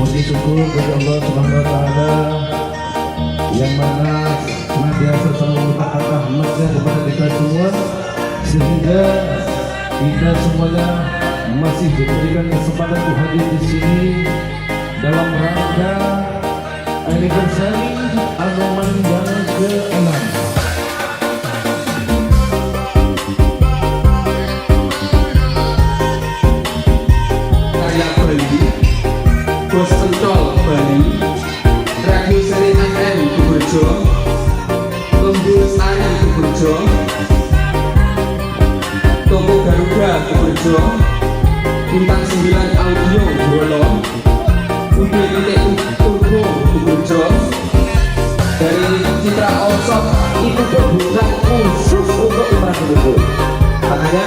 Puji syukur kepada Allah Subhanahu wa taala yang mana senantiasa selalu melimpahkan rahmatnya kepada kita semua, sehingga kita semuanya masih diberikan kesempatan untuk hadir di sini dalam rangka anniversary Anoman yang ke-6. Karya Bali, Bos Pentol Bali, Radio Seri FM Kuburjo, Lembus Ari Kuburjo, Toko Garuda Kuburjo, Bintang 9 Audio Bolo, UBT Turbo Kuburjo, dari Citra Osok itu pun bukan khusus untuk Imran Kuburjo. Makanya